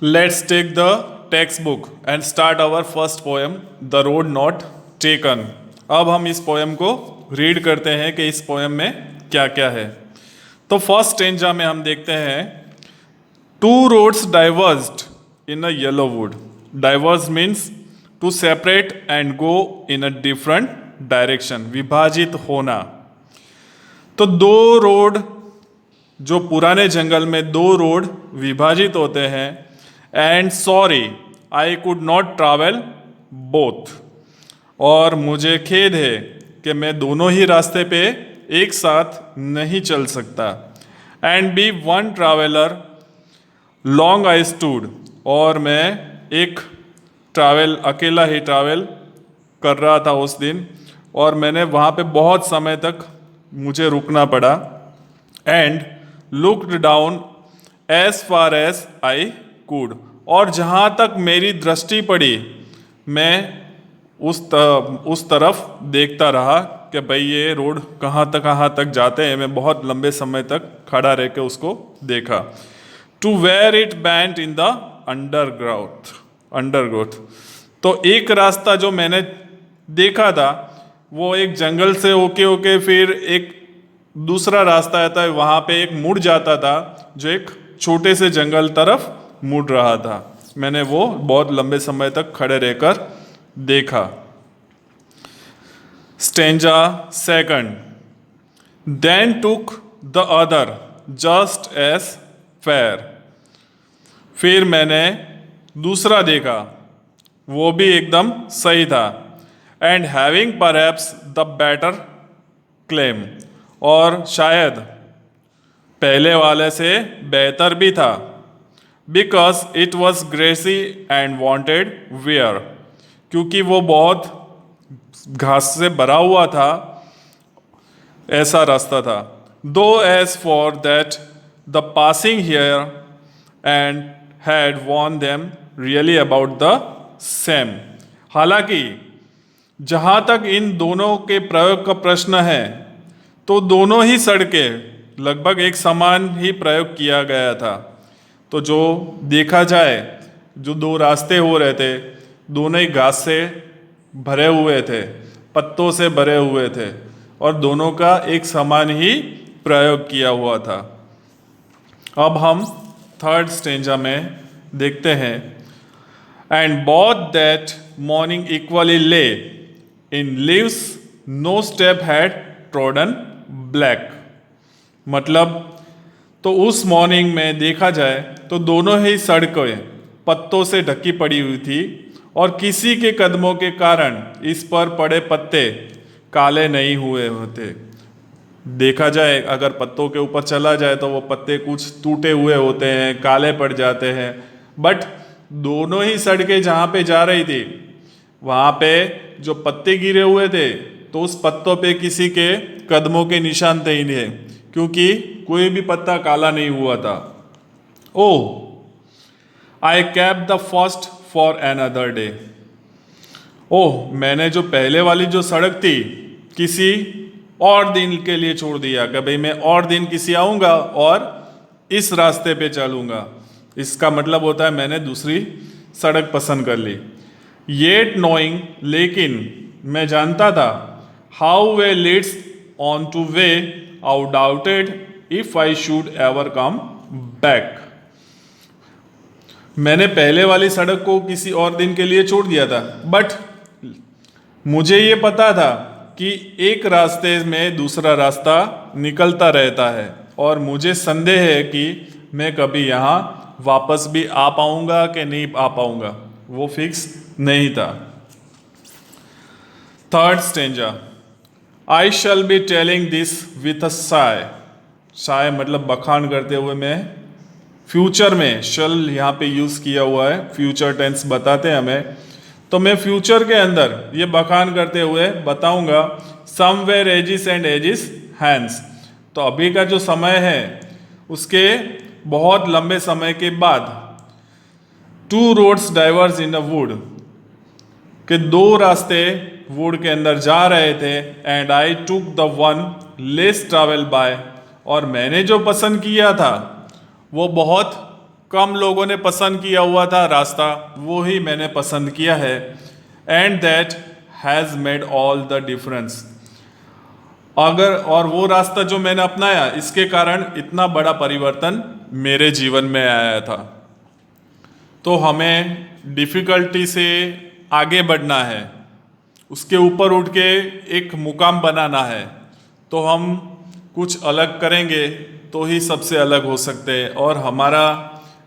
Let's take the textbook and start our first poem, The Road Not Taken. अब हम इस poem को read करते हैं कि इस पोएम में क्या क्या है। तो फर्स्ट स्टेंजा में हम देखते हैं, two roads diverged in a yellow wood. Diverge means to separate and go in a different direction, विभाजित होना. तो दो रोड, जो पुराने जंगल में दो रोड विभाजित होते हैं. And sorry I could not travel both, और मुझे खेद है कि मैं दोनों ही रास्ते पे एक साथ नहीं चल सकता. And be one traveller long I stood, और मैं एक अकेला ही ट्रैवल कर रहा था उस दिन, और मैंने वहाँ पे बहुत समय तक मुझे रुकना पड़ा. And looked down as far as I could, और जहाँ तक मेरी दृष्टि पड़ी मैं उस तरफ देखता रहा कि भाई ये रोड कहाँ तक जाते हैं. मैं बहुत लंबे समय तक खड़ा रह के उसको देखा. To where it bent in the undergrowth. तो एक रास्ता जो मैंने देखा था वो एक जंगल से होके फिर एक दूसरा रास्ता आता है, वहाँ पे एक मुड़ जाता था जो एक छोटे से जंगल तरफ मुड़ रहा था. मैंने वो बहुत लंबे समय तक खड़े रहकर देखा. Stanza second. Then took the other just as fair. फिर मैंने दूसरा देखा, वो भी एकदम सही था. And having perhaps the better claim, और शायद पहले वाले से बेहतर भी था. Because it was grassy and wanted wear, क्योंकि वो बहुत घास से भरा हुआ था, ऐसा रास्ता था. Though as for that the passing here and had worn them really about the same. हालांकि जहाँ तक इन दोनों के प्रयोग का प्रश्न है, तो दोनों ही सड़कें लगभग एक समान ही प्रयोग किया गया था. तो जो देखा जाए, जो दो रास्ते हो रहे थे, दोनों ही घास से भरे हुए थे, पत्तों से भरे हुए थे, और दोनों का एक समान ही प्रयोग किया हुआ था. अब हम थर्ड स्टेंजा में देखते हैं. And both that morning equally lay in leaves, no step had trodden black. मतलब तो उस मॉर्निंग में देखा जाए तो दोनों ही सड़कें पत्तों से ढकी पड़ी हुई थी, और किसी के कदमों के कारण इस पर पड़े पत्ते काले नहीं हुए होते. देखा जाए अगर पत्तों के ऊपर चला जाए तो वो पत्ते कुछ टूटे हुए होते हैं, काले पड़ जाते हैं. बट दोनों ही सड़कें जहाँ पे जा रही थी, वहाँ पे जो पत्ते गिरे हुए थे, तो उस पत्तों पे किसी के कदमों के निशान थे ही नहीं, क्योंकि कोई भी पत्ता काला नहीं हुआ था. Oh I kept the first for another day. Oh, मैंने जो पहले वाली जो सड़क थी किसी और दिन के लिए छोड़ दिया कि भाई मैं और दिन किसी आऊँगा और इस रास्ते पे चलूँगा. इसका मतलब होता है मैंने दूसरी सड़क पसंद कर ली. येट नोइंग, लेकिन मैं जानता था, how way leads on to way, I doubted if I should ever come back. मैंने पहले वाली सड़क को किसी और दिन के लिए छोड़ दिया था, बट मुझे ये पता था कि एक रास्ते में दूसरा रास्ता निकलता रहता है, और मुझे संदेह है कि मैं कभी यहाँ वापस भी आ पाऊँगा कि नहीं आ पाऊँगा, वो फिक्स नहीं था. Third stanza. I shall be telling this with a Sai. Sai मतलब बखान करते हुए. मैं फ्यूचर में शल यहाँ पे यूज़ किया हुआ है, फ्यूचर टेंस बताते हैं हमें, तो मैं फ्यूचर के अंदर ये बखान करते हुए बताऊंगा, somewhere ages and ages hence. तो अभी का जो समय है उसके बहुत लंबे समय के बाद, two roads diverged in a wood, के दो रास्ते वुड के अंदर जा रहे थे. And I took the one less travel by, और मैंने जो पसंद किया था वो बहुत कम लोगों ने पसंद किया हुआ था रास्ता, वो ही मैंने पसंद किया है। And that has made all the difference. और वो रास्ता जो मैंने अपनाया, इसके कारण इतना बड़ा परिवर्तन मेरे जीवन में आया था। तो हमें डिफ़िकल्टी से आगे बढ़ना है, उसके ऊपर उठ के एक मुकाम बनाना है। तो हम कुछ अलग करेंगे तो ही सबसे अलग हो सकते हैं। और हमारा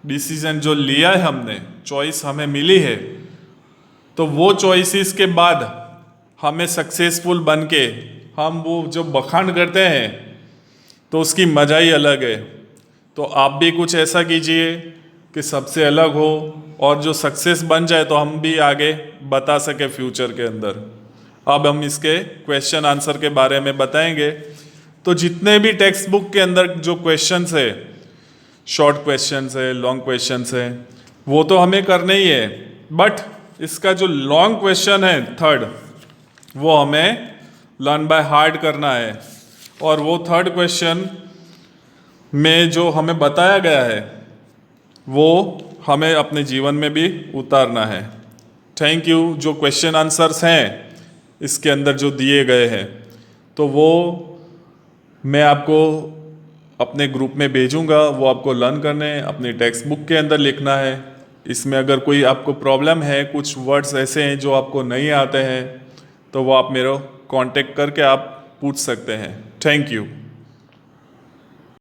डिसीजन जो लिया है हमने, चॉइस हमें मिली है, तो वो चॉइसेस के बाद हमें सक्सेसफुल बन के हम वो जो बखान करते हैं, तो उसकी मज़ा ही अलग है। तो आप भी कुछ ऐसा कीजिए कि सबसे अलग हो, और जो सक्सेस बन जाए तो हम भी आगे बता सके फ्यूचर के अंदर। अब हम इसके क्वेश्चन आंसर के बारे में बताएंगे। तो जितने भी टेक्स्ट बुक के अंदर जो क्वेश्चंस है, शॉर्ट क्वेश्चंस है, लॉन्ग क्वेश्चंस है, वो तो हमें करने ही है। बट इसका जो लॉन्ग क्वेश्चन है थर्ड, वो हमें लर्न बाय हार्ट करना है। और वो थर्ड क्वेश्चन में जो हमें बताया गया है, वो हमें अपने जीवन में भी उतारना है। Thank you. जो क्वेश्चन आंसर्स हैं इसके अंदर जो दिए गए हैं, तो वो मैं आपको अपने ग्रुप में भेजूंगा, वो आपको लर्न करने अपनी टेक्स्ट बुक के अंदर लिखना है। इसमें अगर कोई आपको प्रॉब्लम है, कुछ वर्ड्स ऐसे हैं जो आपको नहीं आते हैं, तो वो आप मेरे कांटेक्ट करके आप पूछ सकते हैं। Thank you.